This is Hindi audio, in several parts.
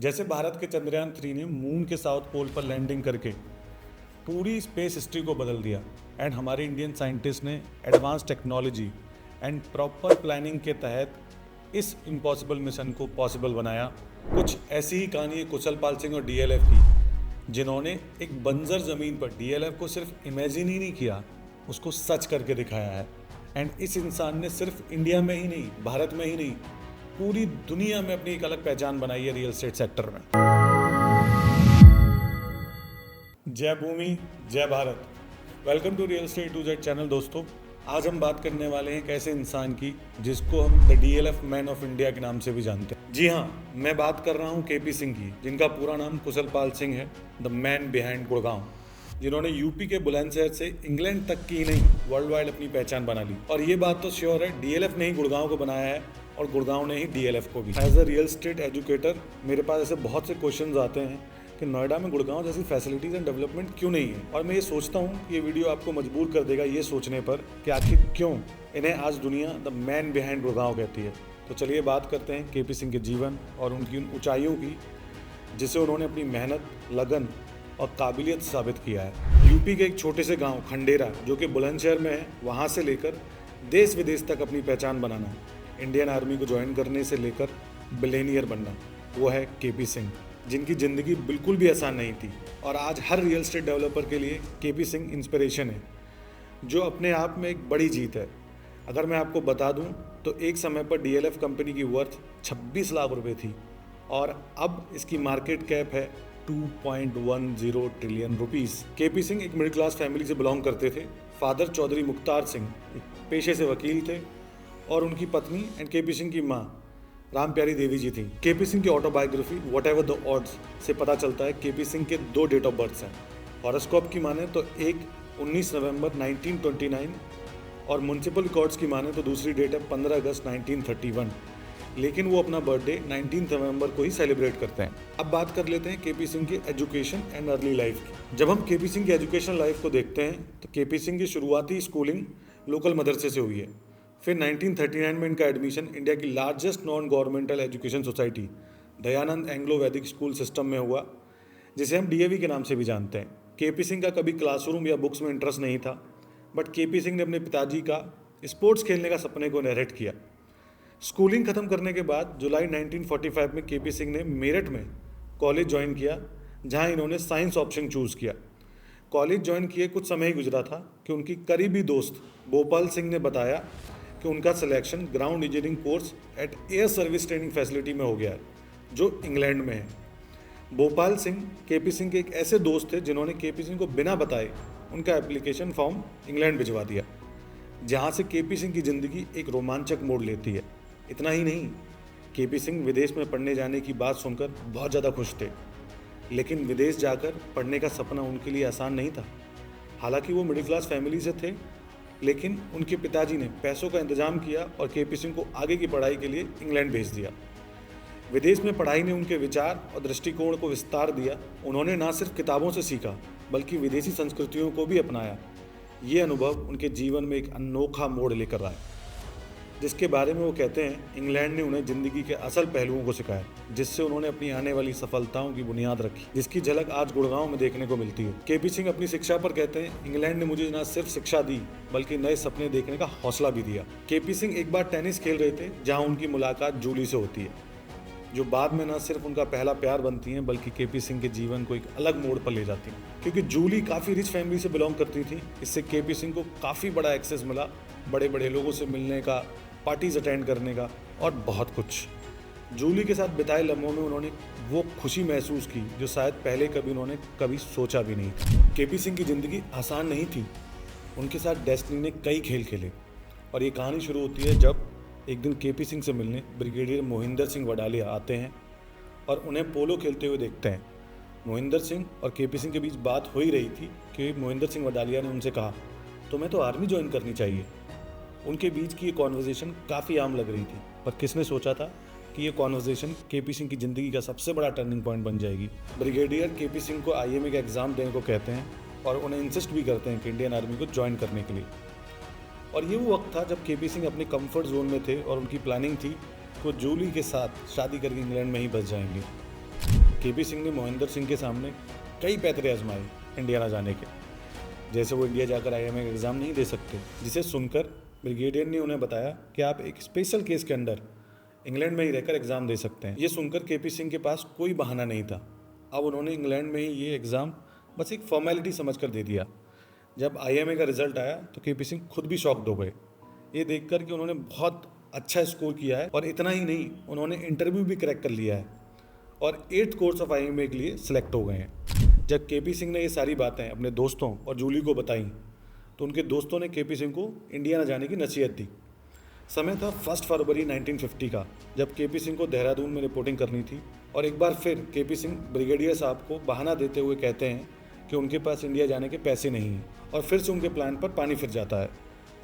जैसे भारत के चंद्रयान 3 ने मून के साउथ पोल पर लैंडिंग करके पूरी स्पेस हिस्ट्री को बदल दिया एंड हमारे इंडियन साइंटिस्ट ने advance technology and proper planning के तहत इस इम्पॉसिबल मिशन को पॉसिबल बनाया। कुछ ऐसी ही कहानी है कुशल पाल सिंह और डीएलएफ की, जिन्होंने एक बंजर ज़मीन पर डीएलएफ को सिर्फ इमेजिन ही नहीं किया, उसको सच करके दिखाया है। एंड इस इंसान ने सिर्फ इंडिया में ही नहीं, भारत में ही नहीं, पूरी दुनिया में अपनी एक अलग पहचान बनाई है रियल एस्टेट सेक्टर में। जय भूमि, जय Bharat. Welcome to real estate to Z channel. दोस्तों, आज हम बात करने वाले हैं एक ऐसे इंसान की जिसको हम the DLF man of India के नाम से भी जानते हैं। जी हाँ, मैं बात कर रहा हूँ केपी सिंह की, जिनका पूरा नाम कुशल पाल सिंह है, द मैन बिहाइंड गुड़गांव, जिन्होंने यूपी के बुलंदशहर से इंग्लैंड तक की नहीं वर्ल्ड वाइड अपनी पहचान बना ली। और ये बात तो श्योर है, डीएलएफ ने ही गुड़गांव को बनाया है और गुड़गांव ने ही डीएलएफ को भी। As a real estate educator मेरे पास ऐसे बहुत से क्वेश्चंस आते हैं कि नोएडा में गुड़गांव जैसी फैसिलिटीज़ एंड डेवलपमेंट क्यों नहीं है। और मैं ये सोचता हूँ कि ये वीडियो आपको मजबूर कर देगा ये सोचने पर कि आखिर क्यों इन्हें आज दुनिया द मैन बिहाइंड गुड़गांव कहती है। तो चलिए बात करते हैं केपी सिंह के जीवन और उनकी उन ऊंचाइयों की जिसे उन्होंने अपनी मेहनत, लगन और काबिलियत साबित किया है। यूपी के एक छोटे से गाँव खंडेरा, जो कि बुलंदशहर में है, वहाँ से लेकर देश विदेश तक अपनी पहचान बनाना, इंडियन आर्मी को ज्वाइन करने से लेकर बिलियनियर बनना, वो है केपी सिंह, जिनकी ज़िंदगी बिल्कुल भी आसान नहीं थी। और आज हर रियल एस्टेट डेवलपर के लिए केपी सिंह इंस्पिरेशन है, जो अपने आप में एक बड़ी जीत है। अगर मैं आपको बता दूं तो एक समय पर डीएलएफ कंपनी की वर्थ 26 लाख रुपए थी और अब इसकी मार्केट कैप है 2.10 ट्रिलियन रुपीस। केपी सिंह एक मिडिल क्लास फैमिली से बिलोंग करते थे। फादर चौधरी मुख्तार सिंह एक पेशे से वकील थे और उनकी पत्नी एंड केपी सिंह की माँ राम प्यारी देवी जी थी। केपी सिंह की autobiography what ever the odds से पता चलता है केपी सिंह के 2 डेट ऑफ बर्थ हैं। हॉरोस्कोप की माने तो एक 19 नवंबर 1929 और म्युनिसिपल रिकॉर्ड्स की माने तो दूसरी डेट है 15 अगस्त 1931। लेकिन वो अपना बर्थडे 19 नवंबर को ही सेलिब्रेट करते हैं। अब बात कर लेते हैं केपी सिंह की एजुकेशन एंड अर्ली लाइफ की। जब हम केपी सिंह की एजुकेशन लाइफ को देखते हैं तो केपी सिंह की शुरुआती स्कूलिंग लोकल मदरसे से हुई है। फिर 1939 में इनका एडमिशन इंडिया की largest non governmental education society Dayanand Anglo वैदिक स्कूल सिस्टम में हुआ, जिसे हम डीएवी के नाम से भी जानते हैं। केपी सिंह का कभी क्लासरूम या बुक्स में इंटरेस्ट नहीं था, बट केपी सिंह ने अपने पिताजी का स्पोर्ट्स खेलने का सपने को इनहेरिट किया। स्कूलिंग खत्म करने के बाद जुलाई 1945 में केपी सिंह ने मेरठ में कॉलेज ज्वाइन किया, जहां इन्होंने साइंस ऑप्शन चूज़ किया। कॉलेज ज्वाइन किए कुछ समय ही गुजरा था कि उनकी करीबी दोस्त भोपाल सिंह ने बताया कि उनका selection ground engineering course eight air service training facility में हो गया है, जो इंग्लैंड में है। भोपाल सिंह केपी सिंह के एक ऐसे दोस्त थे जिन्होंने केपी सिंह को बिना बताए उनका एप्लीकेशन फॉर्म इंग्लैंड भिजवा दिया, जहां से केपी सिंह की ज़िंदगी एक रोमांचक मोड़ लेती है। इतना ही नहीं, केपी सिंह विदेश में पढ़ने जाने की बात सुनकर बहुत ज़्यादा खुश थे, लेकिन विदेश जाकर पढ़ने का सपना उनके लिए आसान नहीं था। हालांकि वो मिडिल क्लास फैमिली से थे, लेकिन उनके पिताजी ने पैसों का इंतजाम किया और केपी सिंह को आगे की पढ़ाई के लिए इंग्लैंड भेज दिया। विदेश में पढ़ाई ने उनके विचार और दृष्टिकोण को विस्तार दिया। उन्होंने न सिर्फ किताबों से सीखा, बल्कि विदेशी संस्कृतियों को भी अपनाया। ये अनुभव उनके जीवन में एक अनोखा मोड़ लेकर आए, जिसके बारे में वो कहते हैं इंग्लैंड ने उन्हें ज़िंदगी के असल पहलुओं को सिखाया, जिससे उन्होंने अपनी आने वाली सफलताओं की बुनियाद रखी, जिसकी झलक आज गुड़गांव में देखने को मिलती है। केपी सिंह अपनी शिक्षा पर कहते हैं इंग्लैंड ने मुझे न सिर्फ शिक्षा दी, बल्कि नए सपने देखने का हौसला भी दिया। केपी सिंह एक बार टेनिस खेल रहे थे, जहाँ उनकी मुलाकात जूली से होती है, जो बाद में न सिर्फ उनका पहला प्यार बनती हैं, बल्कि केपी सिंह के जीवन को एक अलग मोड़ पर ले जाती हैं। क्योंकि जूली काफ़ी रिच फैमिली से बिलोंग करती थी, इससे केपी सिंह को काफ़ी बड़ा एक्सेस मिला बड़े बड़े लोगों से मिलने का, पार्टीज अटेंड करने का और बहुत कुछ। जूली के साथ बिताए लम्हों में उन्होंने वो खुशी महसूस की जो शायद पहले कभी उन्होंने सोचा भी नहीं था। केपी सिंह की ज़िंदगी आसान नहीं थी। उनके साथ डेस्टिनी ने कई खेल खेले और ये कहानी शुरू होती है जब एक दिन केपी सिंह से मिलने ब्रिगेडियर मोहिंदर सिंह वडालिया आते हैं और उन्हें पोलो खेलते हुए देखते हैं। मोहिंदर सिंह और केपी सिंह के बीच बात हो ही रही थी कि मोहिंदर सिंह वडालिया ने उनसे कहा, तुम्हें तो आर्मी ज्वाइन करनी चाहिए। उनके बीच की ये कॉन्वर्जेसन काफ़ी आम लग रही थी, पर किसने सोचा था कि ये कॉन्वर्जेसन केपी सिंह की ज़िंदगी का सबसे बड़ा टर्निंग पॉइंट बन जाएगी। ब्रिगेडियर केपी सिंह को आईएमए का एग्ज़ाम देने को कहते हैं और उन्हें इंसिस्ट भी करते हैं कि इंडियन आर्मी को ज्वाइन करने के लिए। और ये वो वक्त था जब केपी सिंह अपने कंफर्ट जोन में थे और उनकी प्लानिंग थी कि वो जूली के साथ शादी करके इंग्लैंड में ही बस जाएंगे। केपी सिंह ने मोहिंदर सिंह के सामने कई पैतरे आजमाए इंडिया ना जाने के, जैसे वो इंडिया जाकर IIM का एग्ज़ाम नहीं दे सकते, जिसे सुनकर ब्रिगेडियर ने उन्हें बताया कि आप एक स्पेशल केस के अंडर इंग्लैंड में ही रहकर एग्ज़ाम दे सकते हैं। ये सुनकर केपी सिंह के पास कोई बहाना नहीं था। अब उन्होंने इंग्लैंड में ही ये एग्ज़ाम बस एक फॉर्मेलिटी समझकर दे दिया। जब IIM का रिजल्ट आया तो केपी सिंह खुद भी शॉक्ड हो गए ये देखकर कि उन्होंने बहुत अच्छा स्कोर किया है, और इतना ही नहीं, उन्होंने इंटरव्यू भी क्रैक कर लिया है और 8th कोर्स ऑफ IIM के लिए सिलेक्ट हो गए हैं। जब केपी सिंह ने ये सारी बातें अपने दोस्तों और जूली को बताई तो उनके दोस्तों ने केपी सिंह को इंडिया न जाने की नसीहत दी। समय था 1 फरवरी 1950 का, जब केपी सिंह को देहरादून में रिपोर्टिंग करनी थी, और एक बार फिर केपी सिंह ब्रिगेडियर साहब को बहाना देते हुए कहते हैं कि उनके पास इंडिया जाने के पैसे नहीं हैं, और फिर से उनके प्लान पर पानी फिर जाता है।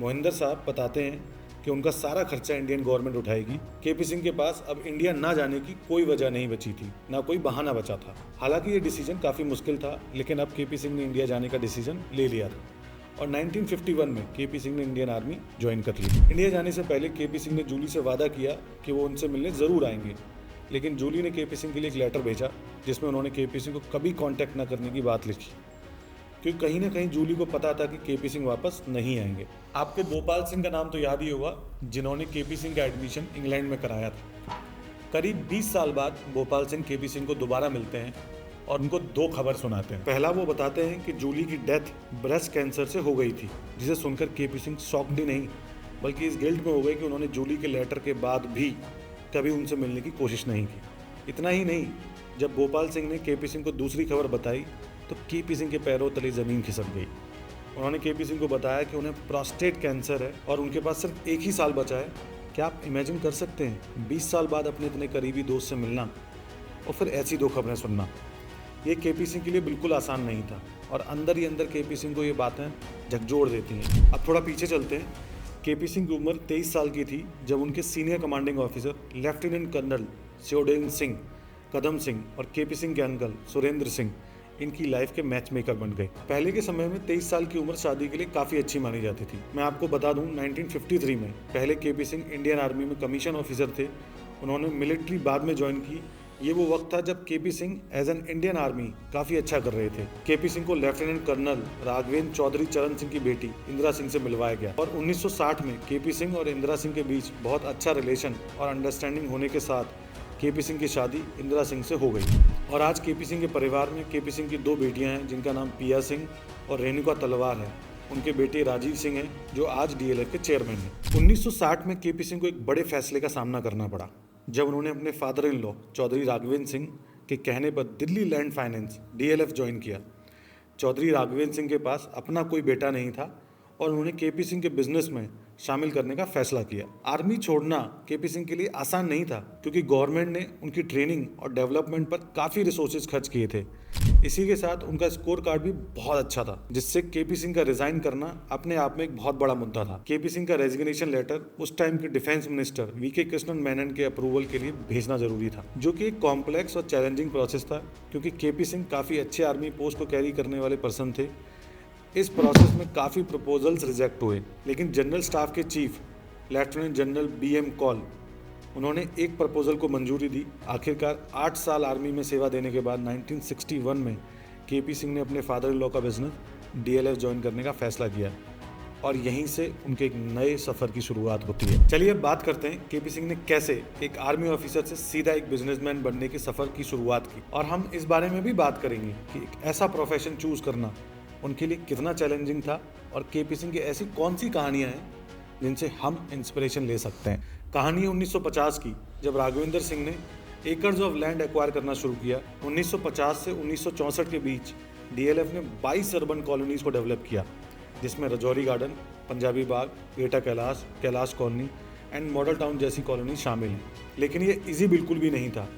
मोहिंदर साहब बताते हैं कि उनका सारा खर्चा इंडियन गवर्नमेंट उठाएगी। केपी सिंह के पास अब इंडिया ना जाने की कोई वजह नहीं बची थी, ना कोई बहाना बचा था। हालांकि ये डिसीजन काफ़ी मुश्किल था, लेकिन अब केपी सिंह ने इंडिया जाने का डिसीजन ले लिया था, और 1951 में केपी सिंह ने इंडियन आर्मी ज्वाइन कर ली। इंडिया जाने से पहले केपी सिंह ने जूली से वादा किया कि वो उनसे मिलने ज़रूर आएंगे, लेकिन जूली ने केपी सिंह के लिए एक लेटर भेजा जिसमें उन्होंने केपी सिंह को कभी कॉन्टैक्ट न करने की बात लिखी, क्योंकि कहीं ना कहीं जूली को पता था कि केपी सिंह वापस नहीं आएंगे। आपको गोपाल सिंह का नाम तो याद ही होगा, जिन्होंने केपी सिंह का एडमिशन इंग्लैंड में कराया था। करीब 20 साल बाद गोपाल सिंह केपी सिंह को दोबारा मिलते हैं और उनको 2 खबर सुनाते हैं। पहला वो बताते हैं कि जूली की डेथ ब्रेस्ट कैंसर से हो गई थी, जिसे सुनकर केपी सिंह शॉक्ड ही नहीं बल्कि इस गिल्ट में हो गए कि उन्होंने जूली के लेटर के बाद भी कभी उनसे मिलने की कोशिश नहीं की। इतना ही नहीं, जब गोपाल सिंह ने केपी सिंह को दूसरी खबर बताई तो केपी सिंह के पैरों तले ज़मीन खिसक गई। उन्होंने केपी सिंह को बताया कि उन्हें प्रोस्टेट कैंसर है और उनके पास सिर्फ 1 ही साल बचा है। क्या आप इमेजिन कर सकते हैं 20 साल बाद अपने इतने करीबी दोस्त से मिलना और फिर ऐसी 2 खबरें सुनना? ये केपी सिंह के लिए बिल्कुल आसान नहीं था, और अंदर ही अंदर केपी सिंह को ये बातें झकझोर देती हैं। अब थोड़ा पीछे चलते हैं। केपी सिंह की उम्र 23 साल की थी जब उनके senior commanding officer lieutenant colonel Shivdev Singh Kadam Singh और केपी सिंह के अंकल सुरेंद्र सिंह इनकी लाइफ के मैच मेकर बन गए। पहले के समय में 23 साल की उम्र शादी के लिए काफ़ी अच्छी मानी जाती थी। मैं आपको बता दूं, 1953 में पहले केपी सिंह इंडियन आर्मी में कमीशन ऑफिसर थे। उन्होंने मिलिट्री बाद में ज्वाइन की। ये वो वक्त था जब KP Singh as an Indian army काफ़ी अच्छा कर रहे थे। केपी सिंह को लेफ्टिनेंट कर्नल राघवेंद्र चौधरी चरण सिंह की बेटी इंदिरा सिंह से मिलवाया गया, और 1960 में केपी सिंह और इंदिरा सिंह के बीच बहुत अच्छा रिलेशन और अंडरस्टैंडिंग होने के साथ केपी सिंह की शादी इंदिरा सिंह से हो गई। और आज केपी सिंह के परिवार में केपी सिंह की 2 बेटियां हैं, जिनका नाम पिया सिंह और रेणुका तलवार है। उनके बेटे राजीव सिंह हैं, जो आज DLF के चेयरमैन हैं। 1960 में केपी सिंह को एक बड़े फैसले का सामना करना पड़ा, जब उन्होंने अपने father in law Chaudhary Raghavendra Singh के कहने पर Delhi land finance DLF join किया। चौधरी राघवेंद्र सिंह के पास अपना कोई बेटा नहीं था, और उन्होंने केपी सिंह के बिजनेस में शामिल करने का फैसला किया। आर्मी छोड़ना केपी सिंह के लिए आसान नहीं था, क्योंकि गवर्नमेंट ने उनकी ट्रेनिंग और डेवलपमेंट पर काफ़ी रिसोर्सेज खर्च किए थे। इसी के साथ उनका स्कोर कार्ड भी बहुत अच्छा था, जिससे केपी सिंह का रिजाइन करना अपने आप में एक बहुत बड़ा मुद्दा था। केपी सिंह का रेजिग्नेशन लेटर उस टाइम के defence minister VK Krishnan Menon के अप्रूवल के लिए भेजना जरूरी था, जो कि एक कॉम्प्लेक्स और चैलेंजिंग प्रोसेस था, क्योंकि केपी सिंह काफ़ी अच्छे आर्मी पोस्ट को कैरी करने वाले पर्सन थे। इस प्रोसेस में काफ़ी प्रपोजल्स रिजेक्ट हुए, लेकिन जनरल स्टाफ के chief lieutenant general BM call उन्होंने एक प्रपोजल को मंजूरी दी। आखिरकार 8 साल आर्मी में सेवा देने के बाद 1961 में केपी सिंह ने अपने फादर इन लॉ का बिजनेस DLF ज्वाइन करने का फैसला किया, और यहीं से उनके एक नए सफ़र की शुरुआत होती है। चलिए अब बात करते हैं केपी सिंह ने कैसे एक आर्मी ऑफिसर से सीधा एक बिजनेसमैन बनने के सफ़र की शुरुआत की, और हम इस बारे में भी बात करेंगे कि एक ऐसा प्रोफेशन चूज़ करना उनके लिए कितना चैलेंजिंग था, और केपी सिंह की ऐसी कौन सी कहानियाँ हैं जिनसे हम इंस्पिरेशन ले सकते हैं। कहानी 1950 की, जब राघवेंद्र सिंह ने एकर्स ऑफ लैंड एक्वायर करना शुरू किया। 1950 से 1964 के बीच DLF ने 22 अर्बन कॉलोनीज़ को डेवलप किया, जिसमें Rajouri garden, Punjabi Bagh, Etah Kailash, Kailash colony and model town जैसी कॉलोनी शामिल हैं। लेकिन ये इजी बिल्कुल भी नहीं था।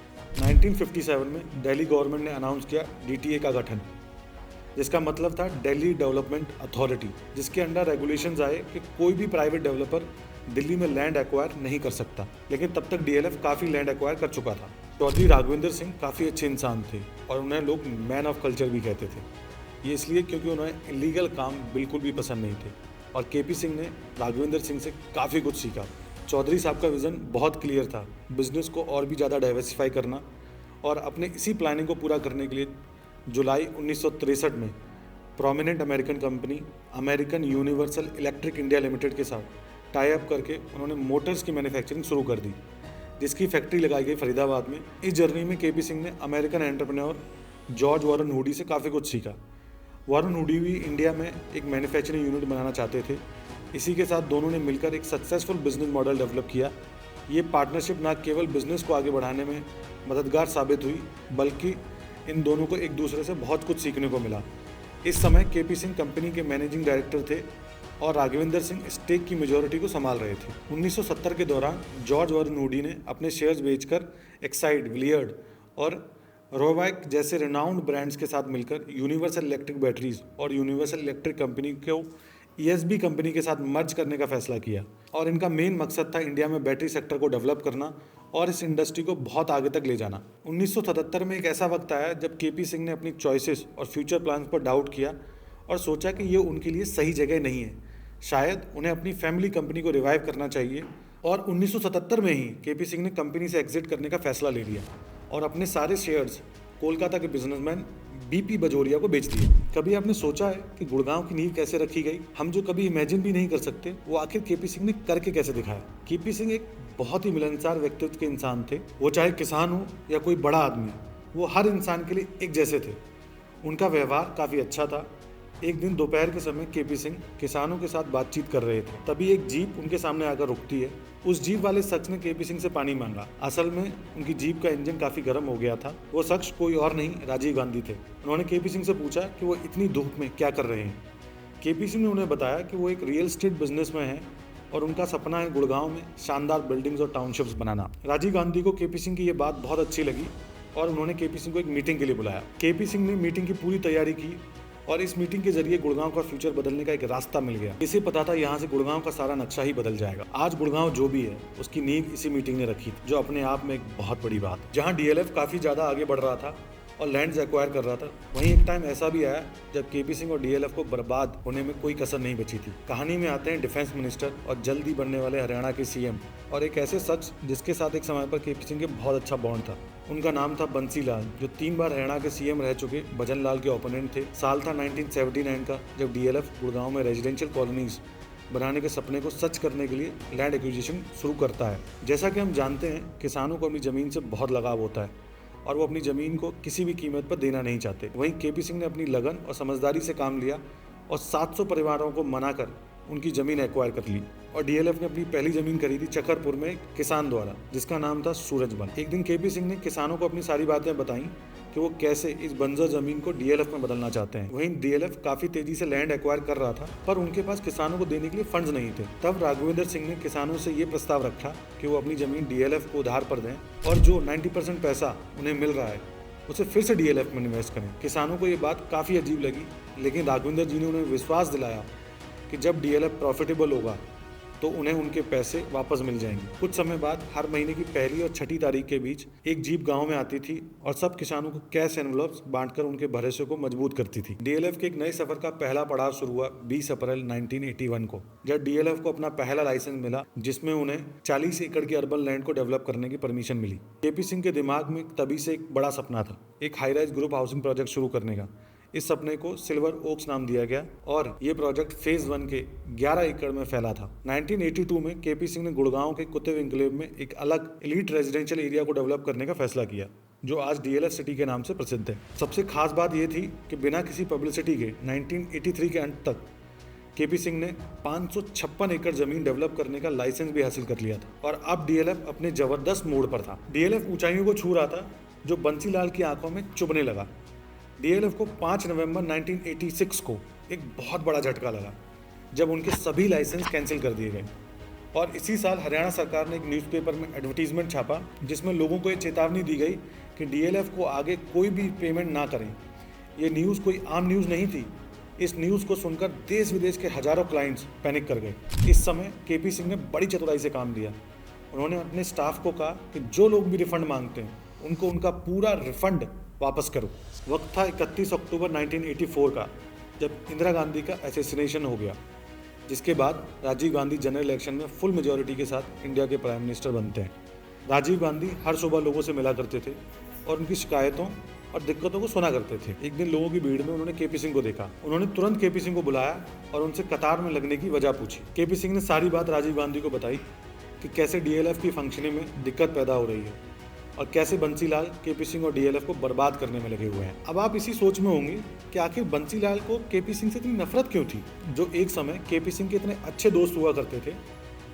1957 में दिल्ली गवर्नमेंट ने अनाउंस किया DTA का गठन, जिसका मतलब था दिल्ली डेवलपमेंट अथॉरिटी, जिसके अंडर रेगुलेशंस आए कि कोई भी प्राइवेट डेवलपर दिल्ली में लैंड एक्वायर नहीं कर सकता। लेकिन तब तक DLF काफ़ी लैंड एक्वायर कर चुका था। चौधरी राघवेंद्र सिंह काफ़ी अच्छे इंसान थे, और उन्हें लोग मैन ऑफ कल्चर भी कहते थे। ये इसलिए क्योंकि उन्हें इलीगल काम बिल्कुल भी पसंद नहीं थे, और केपी सिंह ने राघवेंद्र सिंह से काफ़ी कुछ सीखा। चौधरी साहब का विज़न बहुत क्लियर था, बिजनेस को और भी ज़्यादा डाइवर्सिफाई करना और अपने इसी प्लानिंग को पूरा करने के लिए जुलाई 1963 में prominent American company American universal electric India limited के साथ टाई अप करके उन्होंने मोटर्स की मैन्युफैक्चरिंग शुरू कर दी, जिसकी फैक्ट्री लगाई गई फरीदाबाद में। इस जर्नी में केपी सिंह ने American entrepreneur George Warren hoodie से काफ़ी कुछ सीखा। वॉरेन हुडी भी इंडिया में एक मैन्युफैक्चरिंग यूनिट बनाना चाहते थे। इसी के साथ दोनों ने मिलकर एक सक्सेसफुल बिजनेस मॉडल डेवलप किया। ये पार्टनरशिप न केवल बिजनेस को आगे बढ़ाने में मददगार साबित हुई, बल्कि इन दोनों को एक दूसरे से बहुत कुछ सीखने को मिला। इस समय केपी सिंह कंपनी के मैनेजिंग डायरेक्टर थे और राघवेंद्र सिंह स्टेक की मेजॉरिटी को संभाल रहे थे। 1970 के दौरान जॉर्ज वॉरेन हुडी ने अपने शेयर्स बेचकर एक्साइड, विलियर्ड और रोवैक जैसे रिनाउंड ब्रांड्स के साथ मिलकर यूनिवर्सल इलेक्ट्रिक बैटरीज और यूनिवर्सल इलेक्ट्रिक कंपनी को ईएसबी कंपनी के साथ मर्ज करने का फैसला किया। और इनका मेन मकसद था इंडिया में बैटरी सेक्टर को डेवलप करना और इस इंडस्ट्री को बहुत आगे तक ले जाना। 1977 में एक ऐसा वक्त आया जब केपी सिंह ने अपनी चॉइसेस और फ्यूचर प्लान्स पर डाउट किया और सोचा कि ये उनके लिए सही जगह नहीं है। शायद उन्हें अपनी फैमिली कंपनी को रिवाइव करना चाहिए। और 1977 में ही केपी सिंह ने कंपनी से एग्जिट करने का फैसला ले लिया और अपने सारे शेयर्स कोलकाता के बिजनेसमैन बीपी बजोरिया को बेच दिए। कभी आपने सोचा है कि गुड़गांव की नींव कैसे रखी गई? हम जो कभी इमेजिन भी नहीं कर सकते, वो आखिर केपी सिंह ने करके कैसे दिखाया। केपी सिंह एक बहुत ही मिलनसार व्यक्तित्व के इंसान थे। वो चाहे किसान हो या कोई बड़ा आदमी, वो हर इंसान के लिए एक जैसे थे। उनका व्यवहार काफ़ी अच्छा था। एक दिन दोपहर के समय केपी सिंह किसानों के साथ बातचीत कर रहे थे, तभी एक जीप उनके सामने आकर रुकती है। उस जीप वाले शख्स ने केपी सिंह से पानी मांगा। असल में उनकी जीप का इंजन काफ़ी गर्म हो गया था। वो शख्स कोई और नहीं, राजीव गांधी थे। उन्होंने केपी सिंह से पूछा कि वो इतनी धूप में क्या कर रहे हैं। केपी सिंह ने उन्हें बताया कि वो एक रियल एस्टेट बिजनेस में हैं और उनका सपना है गुड़गांव में शानदार बिल्डिंग्स और टाउनशिप्स बनाना। राजीव गांधी को केपी सिंह की ये बात बहुत अच्छी लगी और उन्होंने केपी सिंह को एक मीटिंग के लिए बुलाया। केपी सिंह ने मीटिंग की पूरी तैयारी की और इस मीटिंग के जरिए गुड़गांव का फ्यूचर बदलने का एक रास्ता मिल गया। इसे पता था यहाँ से गुड़गांव का सारा नक्शा ही बदल जाएगा। आज गुड़गांव जो भी है उसकी नींव इसी मीटिंग ने रखी थी, जो अपने आप में एक बहुत बड़ी बात। जहाँ डीएलएफ काफ़ी ज़्यादा आगे बढ़ रहा था और लैंड्स एक्वायर कर रहा था, वहीं एक टाइम ऐसा भी आया जब केपी सिंह और डीएलएफ को बर्बाद होने में कोई कसर नहीं बची थी। कहानी में आते हैं डिफेंस मिनिस्टर और जल्दी बनने वाले हरियाणा के सीएम और एक ऐसे शख्स जिसके साथ एक समय पर केपी सिंह के बहुत अच्छा बॉन्ड था। उनका नाम था बंसी लाल, जो 3 बार हरियाणा के सीएम रह चुके भजन लाल के ओपोनेंट थे। साल था 1979 का, जब डीएलएफ गुड़गांव में रेजिडेंशियल कॉलोनीज बनाने के सपने को सच करने के लिए लैंड एक्विजिशन शुरू करता है। जैसा कि हम जानते हैं, किसानों को अपनी ज़मीन से बहुत लगाव होता है और वो अपनी ज़मीन को किसी भी कीमत पर देना नहीं चाहते। वहीं केपी सिंह ने अपनी लगन और समझदारी से काम लिया और 700 परिवारों को मनाकर उनकी ज़मीन एक्वायर कर ली। और डीएलएफ ने अपनी पहली ज़मीन खरीदी चकरपुर में किसान द्वारा, जिसका नाम था सूरजबन। एक दिन केपी सिंह ने किसानों को अपनी सारी बातें बताई कि वो कैसे इस बंजर ज़मीन को डीएलएफ में बदलना चाहते हैं। वहीं डीएलएफ काफ़ी तेज़ी से लैंड एक्वायर कर रहा था, पर उनके पास किसानों को देने के लिए फंड्स नहीं थे। तब राघवेंद्र सिंह ने किसानों से ये प्रस्ताव रखा कि वो अपनी ज़मीन डीएलएफ को उधार पर दें और जो 90% पैसा उन्हें मिल रहा है उसे फिर से डीएलएफ में इन्वेस्ट करें। किसानों को ये बात काफ़ी अजीब लगी, लेकिन राघवेंद्र जी ने उन्हें विश्वास दिलाया कि जब डीएलएफ प्रॉफिटेबल होगा तो उन्हें उनके पैसे वापस मिल जाएंगे। कुछ समय बाद हर महीने की 1 और 6 तारीख के बीच एक जीप गांव में आती थी और सब किसानों को कैश एनवलप्स बांटकर उनके भरोसे को मजबूत करती थी। डीएलएफ के एक नए सफर का पहला पड़ाव शुरू हुआ 20 अप्रैल 1981 को, जब डीएलएफ को अपना पहला लाइसेंस मिला, जिसमें उन्हें 40 एकड़ की अर्बन लैंड को डेवलप करने की परमिशन मिली। केपी सिंह के दिमाग में तभी से एक बड़ा सपना था, एक high rise group housing project शुरू करने का। इस सपने को सिल्वर ओक्स नाम दिया गया और ये प्रोजेक्ट फेज 1 के 11 एकड़ में फैला था। 1982 में केपी सिंह ने गुड़गांव के कुत्ते एन्क्लेव में एक अलग एलीट रेजिडेंशियल एरिया को डेवलप करने का फैसला किया, जो आज डीएलएफ सिटी के नाम से प्रसिद्ध है। सबसे खास बात यह थी कि बिना किसी पब्लिसिटी के 1983 के अंत तक केपी सिंह ने 556 एकड़ जमीन डेवलप करने का लाइसेंस भी हासिल कर लिया था और अब डीएलएफ अपने जबरदस्त मोड़ पर था। डीएलएफ ऊंचाइयों को छू रहा था, जो बंसी लाल की आंखों में चुभने लगा। डीएलएफ को 5 नवंबर 1986 को एक बहुत बड़ा झटका लगा, जब उनके सभी लाइसेंस कैंसिल कर दिए गए। और इसी साल हरियाणा सरकार ने एक न्यूज़पेपर में एडवर्टीजमेंट छापा, जिसमें लोगों को ये चेतावनी दी गई कि डीएलएफ को आगे कोई भी पेमेंट ना करें। ये न्यूज़ कोई आम न्यूज़ नहीं थी। इस न्यूज़ को सुनकर देश विदेश के हजारों क्लाइंट्स पैनिक कर गए। इस समय केपी सिंह ने बड़ी चतुराई से काम लिया। उन्होंने अपने स्टाफ को कहा कि जो लोग भी रिफंड मांगते हैं उनको उनका पूरा रिफंड वापस करो। वक्त था 31 अक्टूबर 1984 का, जब इंदिरा गांधी का असैसिनेशन हो गया, जिसके बाद राजीव गांधी जनरल इलेक्शन में फुल मेजॉरिटी के साथ इंडिया के प्राइम मिनिस्टर बनते हैं। राजीव गांधी हर सुबह लोगों से मिला करते थे और उनकी शिकायतों और दिक्कतों को सुना करते थे। एक दिन लोगों की भीड़ में उन्होंने केपी सिंह को देखा। उन्होंने तुरंत केपी सिंह को बुलाया और उनसे कतार में लगने की वजह पूछी। केपी सिंह ने सारी बात राजीव गांधी को बताई कि कैसे डीएलएफ की फंक्शनिंग में दिक्कत पैदा हो रही है और कैसे बंसीलाल केपी सिंह और डीएलएफ को बर्बाद करने में लगे हुए हैं। अब आप इसी सोच में होंगे कि आखिर बंसीलाल को केपी सिंह से इतनी नफरत क्यों थी। जो एक समय केपी सिंह के इतने अच्छे दोस्त हुआ करते थे,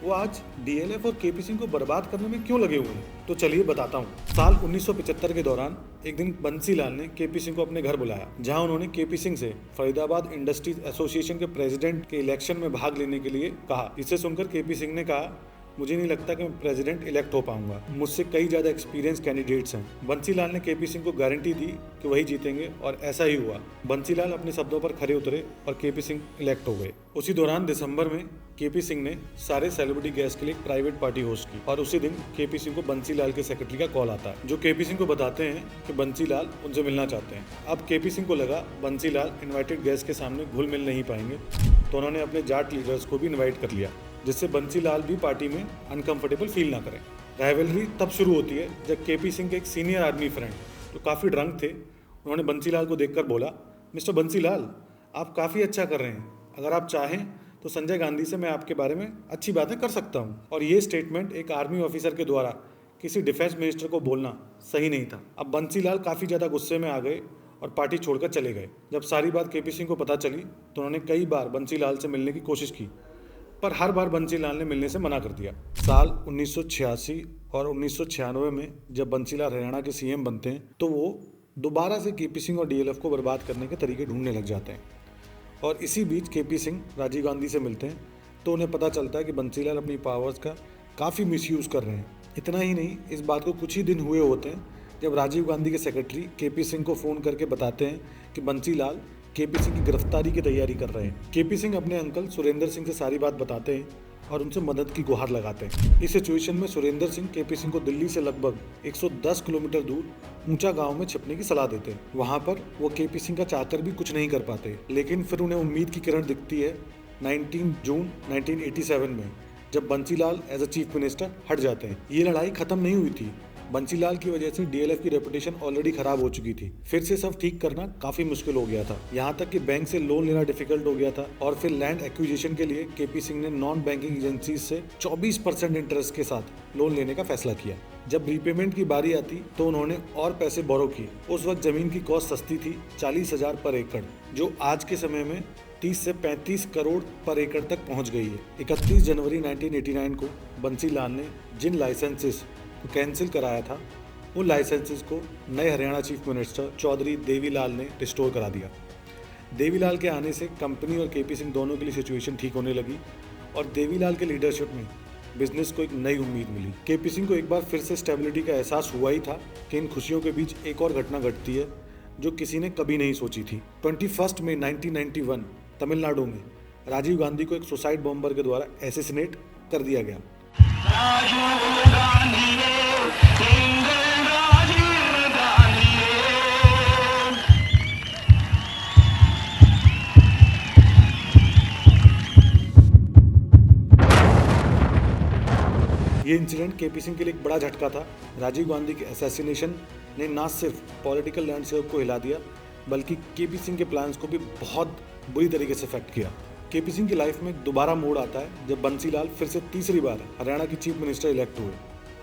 वो आज डीएलएफ और केपी सिंह को बर्बाद करने में क्यों लगे हुए हैं। तो चलिए बताता हूँ। साल 1975 के दौरान एक दिन बंसीलाल ने केपी सिंह को अपने घर बुलाया, जहां उन्होंने केपी सिंह से फरीदाबाद इंडस्ट्रीज एसोसिएशन के प्रेसिडेंट के इलेक्शन में भाग लेने के लिए कहा। इसे सुनकर केपी सिंह ने कहा, मुझे नहीं लगता कि मैं प्रेसिडेंट इलेक्ट हो पाऊंगा, मुझसे कई ज़्यादा एक्सपीरियंस कैंडिडेट्स हैं। बंसीलाल ने केपी सिंह को गारंटी दी कि वही जीतेंगे और ऐसा ही हुआ। बंसीलाल अपने शब्दों पर खरे उतरे और केपी सिंह इलेक्ट हो गए। उसी दौरान दिसंबर में केपी सिंह ने सारे सेलिब्रिटी गेस्ट के लिए एक प्राइवेट पार्टी होस्ट की और उसी दिन केपी सिंह को बंसीलाल के सेक्रेटरी का कॉल आता है, जो केपी सिंह को बताते हैं कि बंसीलाल उनसे मिलना चाहते हैं। अब केपी सिंह को लगा बंसीलाल इन्वाइटेड गेस्ट के सामने घुल मिल नहीं पाएंगे, तो उन्होंने अपने जाट लीडर्स को भी इन्वाइट कर लिया, जिससे बंसीलाल भी पार्टी में अनकंफर्टेबल फील ना करें। राइवलरी तब शुरू होती है जब केपी सिंह के एक सीनियर आर्मी फ्रेंड, जो काफ़ी ड्रंक थे, उन्होंने बंसीलाल को देखकर बोला, मिस्टर बंसीलाल, आप काफ़ी अच्छा कर रहे हैं, अगर आप चाहें तो संजय गांधी से मैं आपके बारे में अच्छी बातें कर सकता हूँ। और ये स्टेटमेंट एक आर्मी ऑफिसर के द्वारा किसी डिफेंस मिनिस्टर को बोलना सही नहीं था। अब बंसीलाल काफ़ी ज़्यादा गुस्से में आ गए और पार्टी छोड़कर चले गए। जब सारी बात केपी सिंह को पता चली तो उन्होंने कई बार बंसीलाल से मिलने की कोशिश की, पर हर बार बंसीलाल ने मिलने से मना कर दिया। साल 1986 और 1996 में जब बंसीलाल हरियाणा के सीएम बनते हैं तो वो दोबारा से केपी सिंह और डीएलएफ को बर्बाद करने के तरीके ढूंढने लग जाते हैं। और इसी बीच केपी सिंह राजीव गांधी से मिलते हैं तो उन्हें पता चलता है कि बंसीलाल अपनी पावर्स का काफ़ी मिसयूज़ कर रहे हैं। इतना ही नहीं, इस बात को कुछ ही दिन हुए होते हैं जब राजीव गांधी के सेक्रेटरी केपी सिंह को फ़ोन करके बताते हैं कि बंसीलाल केपी सिंह की गिरफ्तारी की तैयारी कर रहे हैं। केपी सिंह अपने अंकल सुरेंद्र सिंह से सारी बात बताते हैं और उनसे मदद की गुहार लगाते हैं। इस सिचुएशन में सुरेंद्र सिंह केपी सिंह को दिल्ली से लगभग 110 किलोमीटर दूर ऊंचा गांव में छिपने की सलाह देते हैं। वहां पर वो केपी सिंह का चाहकर भी कुछ नहीं कर पाते, लेकिन फिर उन्हें उम्मीद की किरण दिखती है 19 जून 1987 में, जब Bansilal as a chief minister हट जाते हैं। ये लड़ाई खत्म नहीं हुई थी। बंसीलाल की वजह से डीएलएफ की रेपुटेशन ऑलरेडी खराब हो चुकी थी। फिर से सब ठीक करना काफी मुश्किल हो गया था, यहाँ तक कि बैंक से लोन लेना डिफिकल्ट हो गया था। और फिर लैंड एक्विजिशन के लिए केपी सिंह ने नॉन बैंकिंग एजेंसीज से 24% इंटरेस्ट के साथ लोन लेने का फैसला किया। जब रीपेमेंट की बारी आती तो उन्होंने और पैसे बोरो किए। उस वक्त जमीन की कॉस्ट सस्ती थी, 40,000 पर एकड़, जो आज के समय में 30 से 35 करोड़ पर एकड़ तक पहुंच गई है। 31 जनवरी 1989 को बंसीलाल ने जिन लाइसेंसेस को कैंसिल कराया था, उन लाइसेंसेस को नए हरियाणा चीफ मिनिस्टर चौधरी देवीलाल ने रिस्टोर करा दिया। देवीलाल के आने से कंपनी और केपी सिंह दोनों के लिए सिचुएशन ठीक होने लगी और देवीलाल के लीडरशिप में बिजनेस को एक नई उम्मीद मिली। केपी सिंह को एक बार फिर से स्टेबिलिटी का एहसास हुआ ही था कि इन खुशियों के बीच एक और घटना घटती है जो किसी ने कभी नहीं सोची थी। 21 मई 1991 तमिलनाडु में राजीव गांधी को एक सुसाइड बॉम्बर के द्वारा एसेसिनेट कर दिया गया। ये इंसिडेंट केपी सिंह के लिए एक बड़ा झटका था। राजीव गांधी के असैसिनेशन ने न सिर्फ पॉलिटिकल लैंडस्केप को हिला दिया, बल्कि केपी सिंह के प्लान्स को भी बहुत बुरी तरीके से इफेक्ट किया। केपी सिंह की लाइफ में दोबारा मोड़ आता है जब बंसीलाल फिर से तीसरी बार हरियाणा की चीफ मिनिस्टर इलेक्ट हुए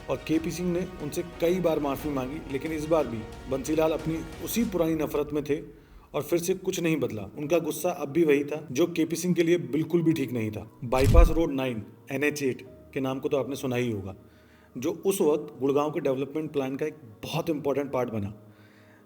और केपी सिंह ने उनसे कई बार माफ़ी मांगी, लेकिन इस बार भी बंसीलाल अपनी उसी पुरानी नफरत में थे और फिर से कुछ नहीं बदला। उनका गुस्सा अब भी वही था जो केपी सिंह के लिए बिल्कुल भी ठीक नहीं था। बाईपास रोड 9 NH8 के नाम को तो आपने सुना ही होगा, जो उस वक्त गुड़गांव के डेवलपमेंट प्लान का एक बहुत इंपॉर्टेंट पार्ट बना,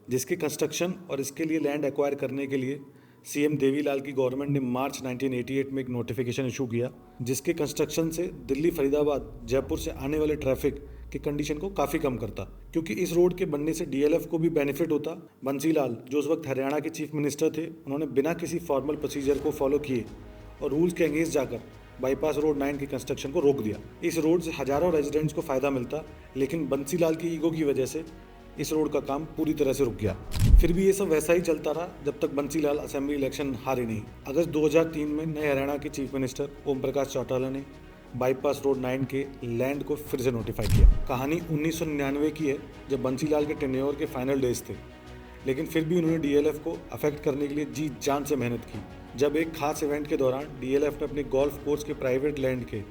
जिसके कंस्ट्रक्शन और इसके लिए लैंड एक्वायर करने के लिए सीएम देवीलाल की गवर्नमेंट ने मार्च 1988 में एक नोटिफिकेशन इशू किया, जिसके कंस्ट्रक्शन से दिल्ली, फरीदाबाद, जयपुर से आने वाले ट्रैफिक की कंडीशन को काफ़ी कम करता, क्योंकि इस रोड के बनने से डीएलएफ को भी बेनिफिट होता। बंसीलाल जो उस वक्त हरियाणा के चीफ मिनिस्टर थे, उन्होंने बिना किसी फॉर्मल प्रोसीजर को फॉलो किए और रूल्स के अगेंस्ट जाकर बाईपास रोड 9 की कंस्ट्रक्शन को रोक दिया। इस रोड से हजारों रेजिडेंट्स को फायदा मिलता, लेकिन बंसीलाल की ईगो की वजह से इस रोड का काम पूरी तरह से रुक गया। फिर भी ये सब वैसा ही चलता रहा जब तक बंसीलाल असेंबली इलेक्शन हारे नहीं। अगस्त 2003 में नए हरियाणा के चीफ मिनिस्टर ओम प्रकाश चौटाला ने बाईपास रोड 9 के लैंड को फिर से नोटिफाई किया। कहानी 1999 की है, जब बंसीलाल के टेन्योर के फाइनल डेज थे, लेकिन फिर भी उन्होंने डीएलएफ को अफेक्ट करने के लिए जी जान से मेहनत की। जब एक खास इवेंट के दौरान डीएलएफ ने अपने गोल्फ कोर्स के प्राइवेट लैंड के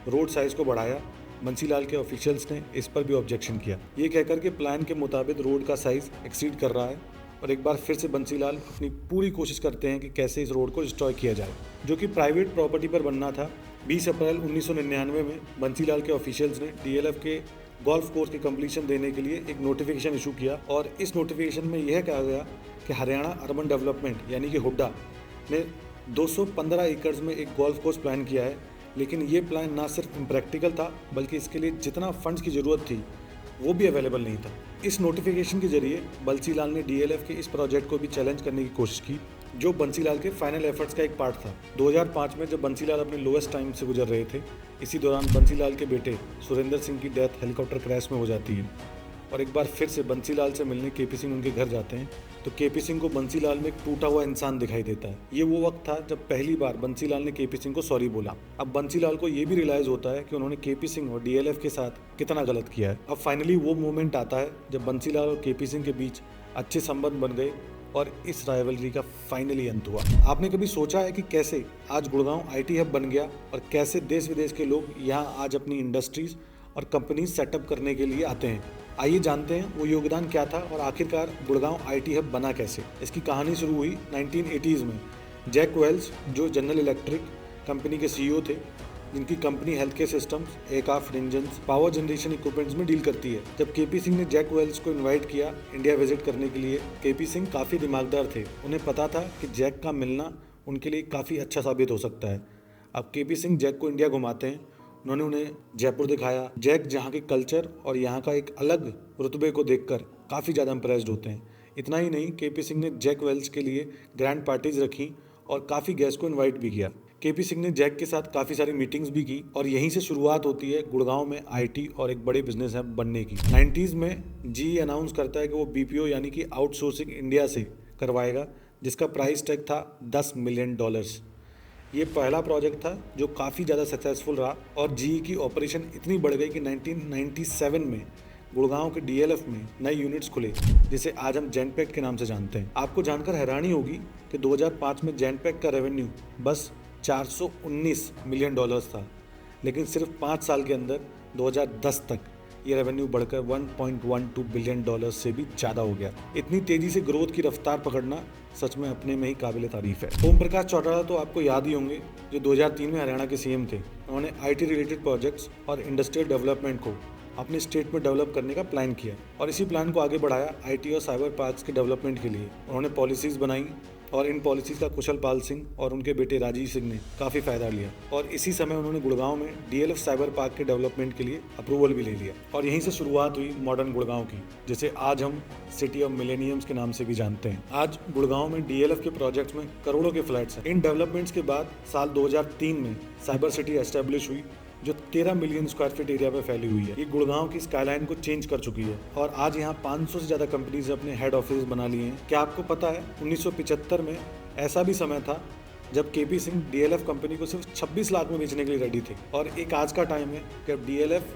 रोड साइज को बढ़ाया, बंसीलाल के ऑफिशियल्स ने इस पर भी ऑब्जेक्शन किया, ये कहकर के प्लान के मुताबिक रोड का साइज एक्सीड कर रहा है। और एक बार फिर से बंसीलाल अपनी पूरी कोशिश करते हैं कि कैसे इस रोड को डिस्ट्रॉय किया जाए, जो कि प्राइवेट प्रॉपर्टी पर बनना था। 20 अप्रैल 1999 में बंसीलाल के ऑफिशियल्स ने डीएलएफ के गोल्फ कोर्स की कंप्लीशन देने के लिए एक नोटिफिकेशन इशू किया, और इस नोटिफिकेशन में यह कहा गया कि हरियाणा अर्बन डेवलपमेंट यानी कि हुड्डा ने 215 एकड़ में एक गोल्फ कोर्स प्लान किया है, लेकिन ये प्लान ना सिर्फ इम्प्रैक्टिकल था, बल्कि इसके लिए जितना फंड्स की ज़रूरत थी वो भी अवेलेबल नहीं था। इस नोटिफिकेशन के जरिए बंसीलाल ने डीएलएफ के इस प्रोजेक्ट को भी चैलेंज करने की कोशिश की, जो बंसीलाल के फाइनल एफर्ट्स का एक पार्ट था। 2005 में जब बंसीलाल अपने लोएस्ट टाइम से गुजर रहे थे, इसी दौरान बंसीलाल के बेटे सुरेंद्र सिंह की डेथ हेलीकॉप्टर क्रैश में हो जाती है, और एक बार फिर से बंसीलाल से मिलने केपी सिंह उनके घर जाते हैं, तो केपी सिंह को बंसीलाल में एक टूटा हुआ इंसान दिखाई देता है। ये वो वक्त था जब पहली बार बंसीलाल ने केपी सिंह को सॉरी बोला। अब बंसीलाल को ये भी रियलाइज होता है कि उन्होंने केपी सिंह और डीएलएफ के साथ कितना गलत किया है। अब फाइनली वो मोमेंट आता है जब बंसीलाल और केपी सिंह के बीच अच्छे संबंध बन गए और इस राइवलरी का फाइनली अंत हुआ। आपने कभी सोचा है कि कैसे आज गुड़गांव आईटी हब बन गया और कैसे देश विदेश के लोग यहाँ आज अपनी इंडस्ट्रीज और कंपनीज सेटअप करने के लिए आते हैं? आइए जानते हैं वो योगदान क्या था और आखिरकार गुड़गांव आईटी हब बना कैसे। इसकी कहानी शुरू हुई 1980s में। जैक वेल्स, जो जनरल इलेक्ट्रिक कंपनी के सीईओ थे, जिनकी company health care systems, aircraft engines, power generation equipments में डील करती है। जब केपी सिंह ने जैक वेल्स को इनवाइट किया इंडिया विजिट करने के लिए, केपी सिंह काफ़ी दिमागदार थे। उन्हें पता था कि जैक का मिलना उनके लिए काफ़ी अच्छा साबित हो सकता है। अब केपी सिंह जैक को इंडिया घुमाते हैं। उन्होंने उन्हें जयपुर दिखाया। जैक जहाँ के कल्चर और यहाँ का एक अलग रुतबे को देखकर काफ़ी ज़्यादा इम्प्रेस्ड होते हैं। इतना ही नहीं, केपी सिंह ने जैक वेल्स के लिए ग्रैंड पार्टीज रखी और काफ़ी गेस्ट को इनवाइट भी किया। केपी सिंह ने जैक के साथ काफ़ी सारी मीटिंग्स भी की और यहीं से शुरुआत होती है गुड़गांव में आईटी और एक बड़े बिजनेस हब बनने की। 90s में जी अनाउंस करता है कि वो बीपीओ यानी कि आउटसोर्सिंग इंडिया से करवाएगा, जिसका प्राइस टैग था $10 मिलियन। ये पहला प्रोजेक्ट था जो काफ़ी ज़्यादा सक्सेसफुल रहा और जी की ऑपरेशन इतनी बढ़ गई कि 1997 में गुड़गांव के डीएलएफ में नए यूनिट्स खुले, जिसे आज हम जेनपैक्ट के नाम से जानते हैं। आपको जानकर हैरानी होगी कि 2005 में जेनपैक्ट का रेवेन्यू बस $419 मिलियन था, लेकिन सिर्फ 5 साल के अंदर 2010 तक ये रेवेन्यू बढ़कर $1.12 बिलियन से भी ज़्यादा हो गया। इतनी तेज़ी से ग्रोथ की रफ्तार पकड़ना सच में अपने में ही काबिल तारीफ है। ओम प्रकाश चौटाला तो आपको याद ही होंगे, जो 2003 में हरियाणा के सीएम थे। उन्होंने आईटी रिलेटेड प्रोजेक्ट्स और इंडस्ट्रियल डेवलपमेंट को अपने स्टेट में डेवलप करने का प्लान किया और इसी प्लान को आगे बढ़ाया आईटी और साइबर पार्क्स के डेवलपमेंट के लिए। उन्होंने पॉलिसीज़ बनाई और इन पॉलिसीज़ का कुशल पाल सिंह और उनके बेटे राजीव सिंह ने काफ़ी फ़ायदा लिया और इसी समय उन्होंने गुड़गांव में डीएलएफ साइबर पार्क के डेवलपमेंट के लिए अप्रूवल भी ले लिया और यहीं से शुरुआत हुई मॉडर्न गुड़गांव की, जिसे आज हम सिटी ऑफ मिलेनियम्स के नाम से भी जानते हैं। आज गुड़गांव में डीएलएफ के प्रोजेक्ट्स में करोड़ों के फ्लैट्स हैं। इन डेवलपमेंट्स के बाद साल 2003 में साइबर सिटी एस्टेब्लिश हुई, जो 13 मिलियन स्क्वायर फीट एरिया में फैली हुई है। ये गुड़गांव की स्काईलाइन को चेंज कर चुकी है और आज यहाँ 500 से ज़्यादा कंपनीज अपने हेड ऑफिस बना लिए हैं। क्या आपको पता है 1975 में ऐसा भी समय था जब केपी सिंह डीएलएफ कंपनी को सिर्फ 26 लाख में बेचने के लिए रेडी थे, और एक आज का टाइम है जब डीएलएफ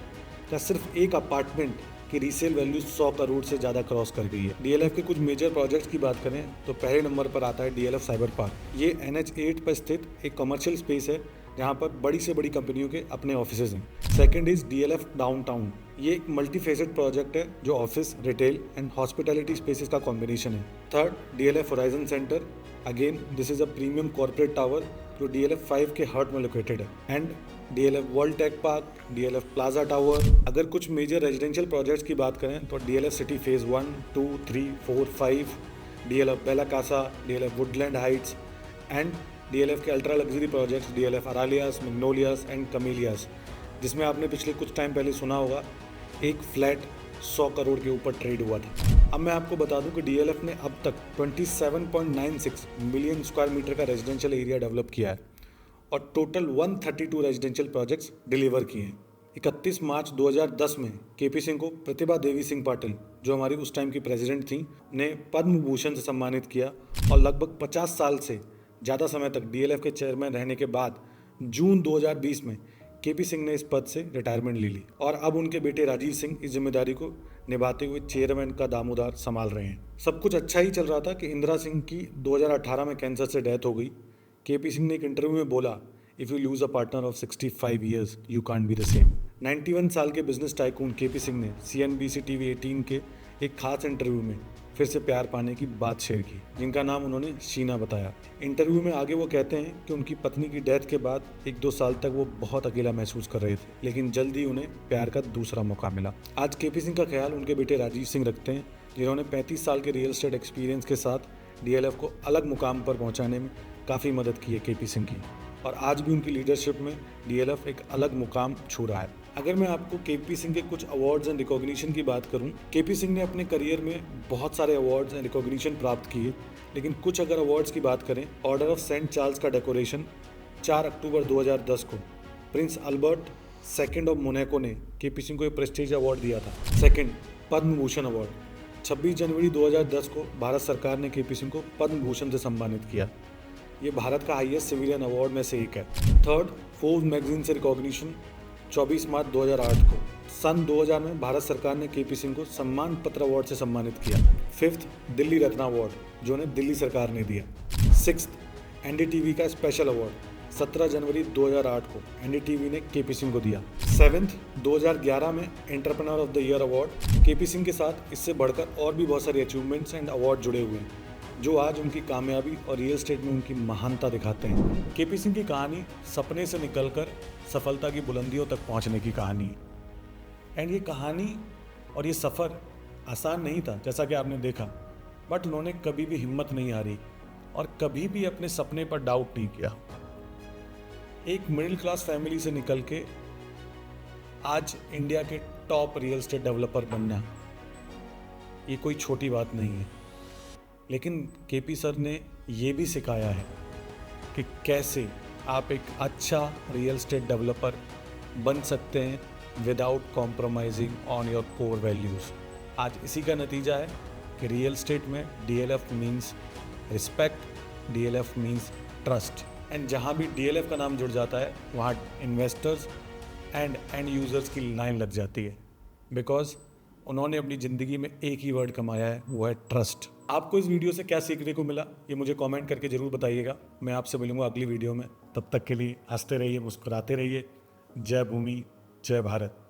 का सिर्फ एक अपार्टमेंट की रीसेल वैल्यू 100 करोड़ से ज़्यादा क्रॉस कर गई है। डीएलएफ के कुछ मेजर प्रोजेक्ट्स की बात करें तो पहले नंबर पर आता है डीएलएफ साइबर पार्क। ये NH8 पर स्थित एक कमर्शियल स्पेस है जहाँ पर बड़ी से बड़ी कंपनियों के अपने ऑफिसेज हैं। Second is DLF downtown. ये एक मल्टीफेसेड प्रोजेक्ट है जो office, retail and hospitality spaces का कॉम्बिनेशन है। Third, DLF horizon center. Again this is a premium corporate tower जो डीएलएफ 5 के हार्ट में लोकेटेड है। And DLF world tech park, DLF plaza tower. अगर कुछ मेजर रेजिडेंशियल प्रोजेक्ट्स की बात करें तो DLF city phase 1, 2, 3, 4, 5, DLF bella casa, DLF Woodland Heights and DLF के ultra luxury projects DLF Aralias, Magnolias and Camellias, जिसमें आपने पिछले कुछ टाइम पहले सुना होगा एक फ्लैट 100 करोड़ के ऊपर ट्रेड हुआ था। अब मैं आपको बता दूं कि डीएलएफ ने अब तक 27.96 मिलियन स्क्वायर मीटर का रेजिडेंशियल एरिया डेवलप किया है और टोटल 132 रेजिडेंशियल प्रोजेक्ट्स डिलीवर किए हैं। 31 मार्च 2010 में केपी सिंह को प्रतिभा देवी सिंह पाटिल, जो हमारी उस टाइम की प्रेसिडेंट थी, ने पद्म भूषण से सम्मानित किया और लगभग 50 साल से ज़्यादा समय तक डीएलएफ के चेयरमैन रहने के बाद जून 2020 में केपी सिंह ने इस पद से रिटायरमेंट ले ली और अब उनके बेटे राजीव सिंह इस जिम्मेदारी को निभाते हुए चेयरमैन का दामोदार संभाल रहे हैं। सब कुछ अच्छा ही चल रहा था कि इंदिरा सिंह की 2018 में कैंसर से डेथ हो गई। केपी सिंह ने एक इंटरव्यू में बोला, if you lose a partner of 65 years you can't be the same. 91 साल के बिजनेस टाइकून केपी सिंह ने CNBC TV 18 के एक खास इंटरव्यू में फिर से प्यार पाने की बात शेयर की, जिनका नाम उन्होंने शीना बताया। इंटरव्यू में आगे वो कहते हैं कि उनकी पत्नी की डेथ के बाद 1-2 साल तक वो बहुत अकेला महसूस कर रहे थे, लेकिन जल्द ही उन्हें प्यार का दूसरा मौका मिला। आज केपी सिंह का ख्याल उनके बेटे राजीव सिंह रखते हैं, जिन्होंने 35 साल के रियल एस्टेट एक्सपीरियंस के साथ DLF को अलग मुकाम पर पहुंचाने में काफ़ी मदद की है केपी सिंह की, और आज भी उनकी लीडरशिप में DLF एक अलग मुकाम छू रहा है। अगर मैं आपको केपी सिंह के कुछ अवार्ड्स एंड रिकॉग्निशन की बात करूं, केपी सिंह ने अपने करियर में बहुत सारे अवार्ड्स एंड रिकॉग्निशन प्राप्त किए, लेकिन कुछ अगर अवार्ड्स की बात करें, ऑर्डर ऑफ सेंट चार्ल्स का डेकोरेशन 4 अक्टूबर 2010 को Prince Albert second of Monaco ने केपी सिंह को एक प्रेस्टीज अवार्ड दिया था। सेकेंड, पद्म भूषण अवार्ड 26 जनवरी 2010 को भारत सरकार ने केपी सिंह को पद्म भूषण से सम्मानित किया। ये भारत का हाईएस्ट सिविलियन अवार्ड में से एक है। थर्ड, फोर्ब्स मैगजीन से रिकॉग्निशन 24 मार्च 2008 को। सन 2000 में भारत सरकार ने केपी सिंह को सम्मान पत्र अवार्ड से सम्मानित किया। फिफ्थ, दिल्ली रत्न अवार्ड, जो उन्हें दिल्ली सरकार ने दिया। सिक्स्थ, NDTV का स्पेशल अवार्ड 17 जनवरी 2008 को NDTV ने केपी सिंह को दिया। सेवेंथ, 2011 में entrepreneur of the year award. KP Singh के साथ इससे बढ़कर और भी बहुत सारे अचीवमेंट्स एंड अवार्ड जुड़े हुए हैं, जो आज उनकी कामयाबी और रियल एस्टेट में उनकी महानता दिखाते हैं। केपी सिंह की कहानी सपने से निकलकर सफलता की बुलंदियों तक पहुंचने की कहानी है। एंड ये कहानी और ये सफ़र आसान नहीं था, जैसा कि आपने देखा, बट उन्होंने कभी भी हिम्मत नहीं हारी और कभी भी अपने सपने पर डाउट नहीं किया। एक मिडिल क्लास फैमिली से निकल के आज इंडिया के टॉप रियल एस्टेट डेवलपर बनना, ये कोई छोटी बात नहीं है। लेकिन केपी सर ने ये भी सिखाया है कि कैसे आप एक अच्छा रियल एस्टेट डेवलपर बन सकते हैं without compromising on your core values. आज इसी का नतीजा है कि रियल एस्टेट में DLF means respect, DLF means trust, and जहाँ भी DLF का नाम जुड़ जाता है वहाँ इन्वेस्टर्स एंड एंड यूज़र्स की लाइन लग जाती है, बिकॉज उन्होंने अपनी ज़िंदगी में एक ही वर्ड कमाया है, वो है ट्रस्ट। आपको इस वीडियो से क्या सीखने को मिला, ये मुझे कमेंट करके ज़रूर बताइएगा। मैं आपसे मिलूंगा अगली वीडियो में, तब तक के लिए हंसते रहिए, मुस्कुराते रहिए। जय भूमि, जय भारत।